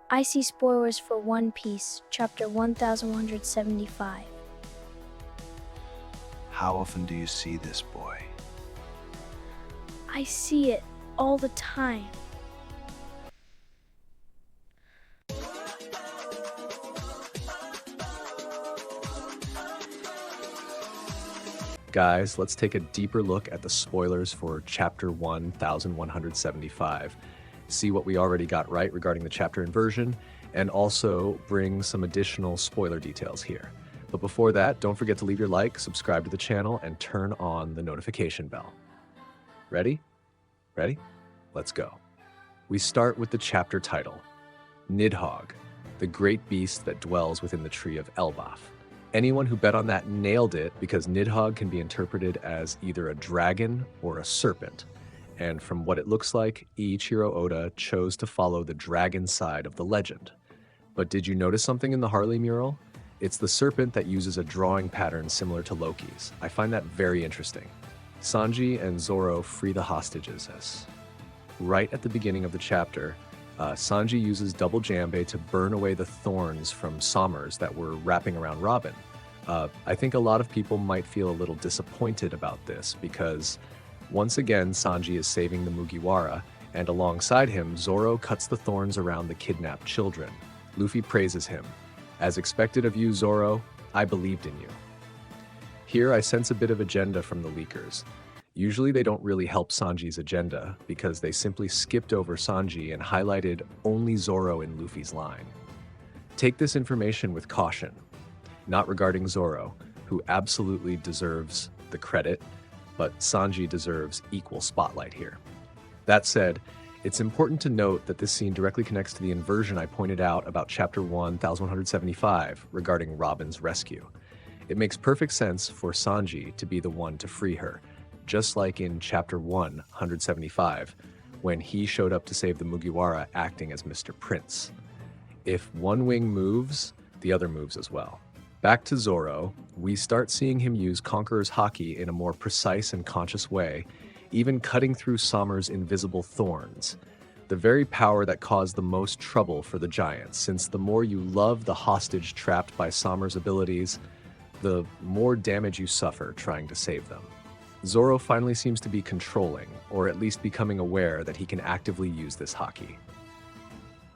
I see spoilers for One Piece, chapter 1175. How often do you see this, boy? I see it all the time. Guys, let's take a deeper look at the spoilers for chapter 1175. See what we already got right regarding the chapter inversion, and also bring some additional spoiler details here. But before that, don't forget to leave your like, subscribe to the channel, and turn on the notification bell. Ready? Ready? Let's go. We start with the chapter title, Nidhogg, the great beast that dwells within the tree of Elbaf. Anyone who bet on that nailed it, because Nidhogg can be interpreted as either a dragon or a serpent. And from what it looks like, Eiichiro Oda chose to follow the dragon side of the legend. But did you notice something in the Harley mural? It's the serpent that uses a drawing pattern similar to Loki's. I find that very interesting. Sanji and Zoro free the hostages. Right at the beginning of the chapter, Sanji uses double jambe to burn away the thorns from Sommers that were wrapping around Robin. I think a lot of people might feel a little disappointed about this because once again Sanji is saving the Mugiwara, and alongside him Zoro cuts the thorns around the kidnapped children. Luffy praises him. As expected of you, Zoro, I believed in you. Here I sense a bit of agenda from the leakers. Usually they don't really help Sanji's agenda because they simply skipped over Sanji and highlighted only Zoro in Luffy's line. Take this information with caution, not regarding Zoro, who absolutely deserves the credit, but Sanji deserves equal spotlight here. That said, it's important to note that this scene directly connects to the inversion I pointed out about chapter 1175 regarding Robin's rescue. It makes perfect sense for Sanji to be the one to free her, just like in chapter 175, when he showed up to save the Mugiwara acting as Mr. Prince. If one wing moves, the other moves as well. Back to Zoro, we start seeing him use Conqueror's Haki in a more precise and conscious way, even cutting through Sommer's invisible thorns. The very power that caused the most trouble for the Giants, since the more you love the hostage trapped by Sommer's abilities, the more damage you suffer trying to save them. Zoro finally seems to be controlling, or at least becoming aware that he can actively use this haki.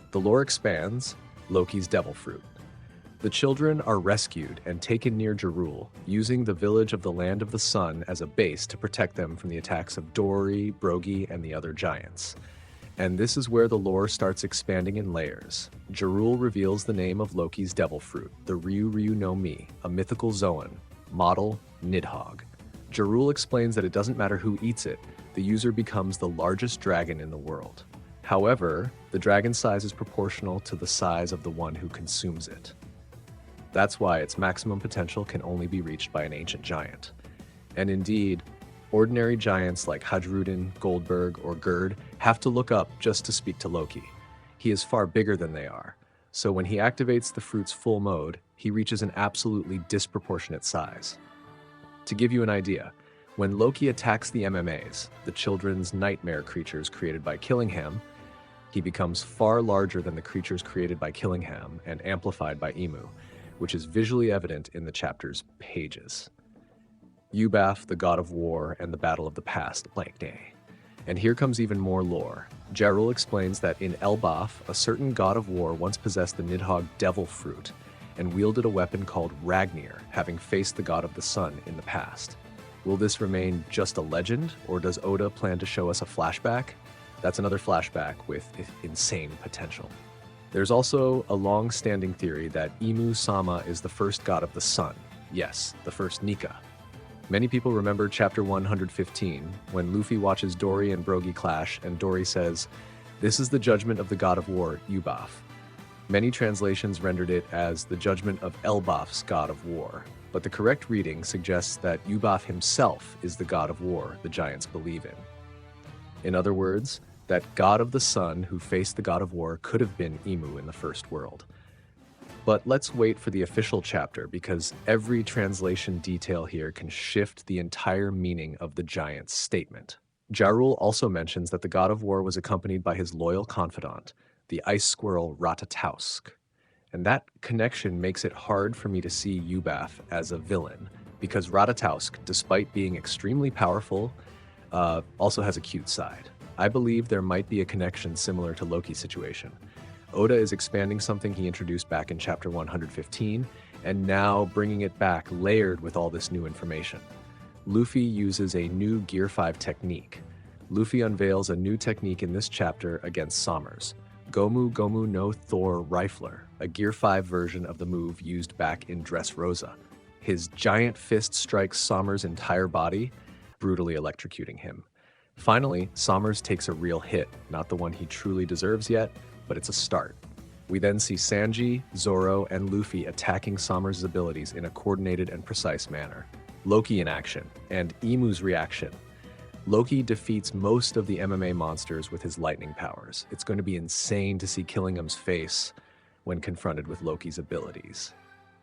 The lore expands, Loki's Devil Fruit. The children are rescued and taken near Jarul, using the village of the Land of the Sun as a base to protect them from the attacks of Dory, Brogy, and the other giants. And this is where the lore starts expanding in layers. Jarul reveals the name of Loki's Devil Fruit, the Ryu no Mi, a mythical Zoan, model Nidhogg. Jarul explains that it doesn't matter who eats it, the user becomes the largest dragon in the world. However, the dragon size is proportional to the size of the one who consumes it. That's why its maximum potential can only be reached by an ancient giant. And indeed, ordinary giants like Hadrudin, Goldberg, or Gerd have to look up just to speak to Loki. He is far bigger than they are, so when he activates the fruit's full mode, he reaches an absolutely disproportionate size. To give you an idea, when Loki attacks the MMAs, the children's nightmare creatures created by Killingham, he becomes far larger than the creatures created by Killingham and amplified by Emu, which is visually evident in the chapter's pages. Ubaf, the god of war, and the battle of the past, blank day. And here comes even more lore. Jarul explains that in Elbaf, a certain god of war once possessed the Nidhogg Devil Fruit, and wielded a weapon called Ragnir, having faced the god of the sun in the past. Will this remain just a legend, or does Oda plan to show us a flashback? That's another flashback with insane potential. There's also a long-standing theory that Imu Sama is the first god of the sun. Yes, the first Nika. Many people remember chapter 115, when Luffy watches Dory and Brogy clash, and Dory says, "This is the judgment of the god of war, Ubaf." Many translations rendered it as the judgment of Elbaf's god of war, but the correct reading suggests that Ubaf himself is the god of war the giants believe in. In other words, that god of the sun who faced the god of war could have been Emu in the first world. But let's wait for the official chapter, because every translation detail here can shift the entire meaning of the giant's statement. Jarul also mentions that the god of war was accompanied by his loyal confidant, the ice squirrel Ratatousk. And that connection makes it hard for me to see Yubaf as a villain, because Ratatousk, despite being extremely powerful, also has a cute side. I believe there might be a connection similar to Loki's situation. Oda is expanding something he introduced back in chapter 115, and now bringing it back layered with all this new information. Luffy uses a new Gear 5 technique. Luffy unveils a new technique in this chapter against Sommers, Gomu Gomu no Thor Rifler, a Gear 5 version of the move used back in Dressrosa. His giant fist strikes Sommers' entire body, brutally electrocuting him. Finally, Sommers takes a real hit, not the one he truly deserves yet, but it's a start. We then see Sanji, Zoro, and Luffy attacking Sommers' abilities in a coordinated and precise manner. Loki in action, and Imu's reaction. Loki defeats most of the MMA monsters with his lightning powers. It's going to be insane to see Killingham's face when confronted with Loki's abilities.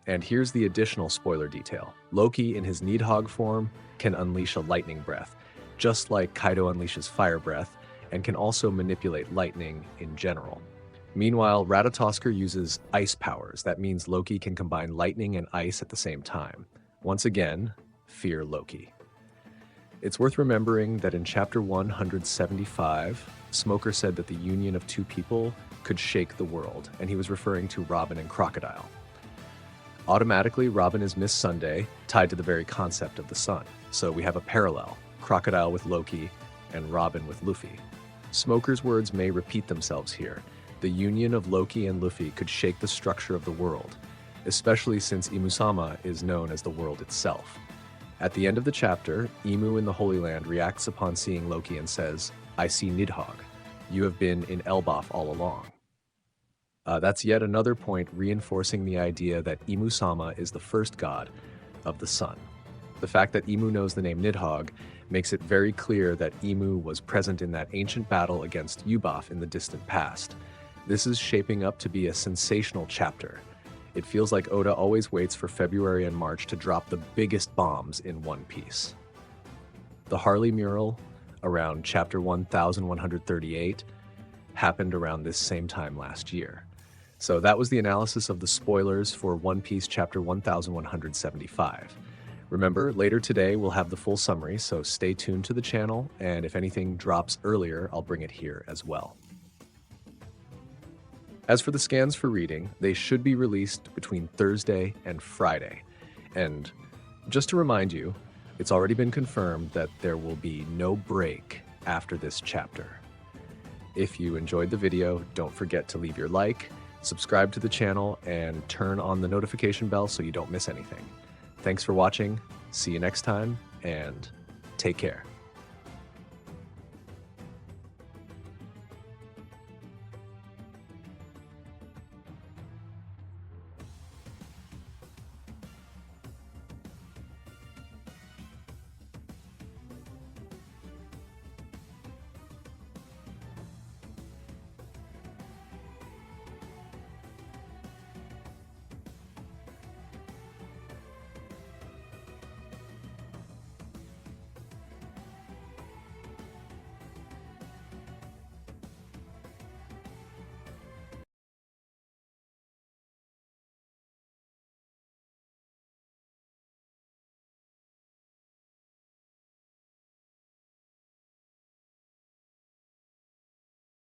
And here's the additional spoiler detail. Loki, in his Nidhogg form, can unleash a lightning breath, just like Kaido unleashes fire breath, and can also manipulate lightning in general. Meanwhile, Ratatosker uses ice powers. That means Loki can combine lightning and ice at the same time. Once again, fear Loki. It's worth remembering that in chapter 175, Smoker said that the union of two people could shake the world, and he was referring to Robin and Crocodile. Automatically, Robin is Miss Sunday, tied to the very concept of the sun. So we have a parallel, Crocodile with Loki and Robin with Luffy. Smoker's words may repeat themselves here. The union of Loki and Luffy could shake the structure of the world, especially since Imusama is known as the world itself. At the end of the chapter, Imu in the Holy Land reacts upon seeing Loki and says, "I see Nidhogg. You have been in Elbaf all along." That's yet another point reinforcing the idea that Imusama is the first god of the sun. The fact that Imu knows the name Nidhogg makes it very clear that Imu was present in that ancient battle against Yubaf in the distant past. This is shaping up to be a sensational chapter. It feels like Oda always waits for February and March to drop the biggest bombs in One Piece. The Harley mural, around chapter 1138, happened around this same time last year. So that was the analysis of the spoilers for One Piece chapter 1175. Remember, later today we'll have the full summary, so stay tuned to the channel, and if anything drops earlier, I'll bring it here as well. As for the scans for reading, they should be released between Thursday and Friday. And just to remind you, it's already been confirmed that there will be no break after this chapter. If you enjoyed the video, don't forget to leave your like, subscribe to the channel, and turn on the notification bell so you don't miss anything. Thanks for watching, see you next time, and take care.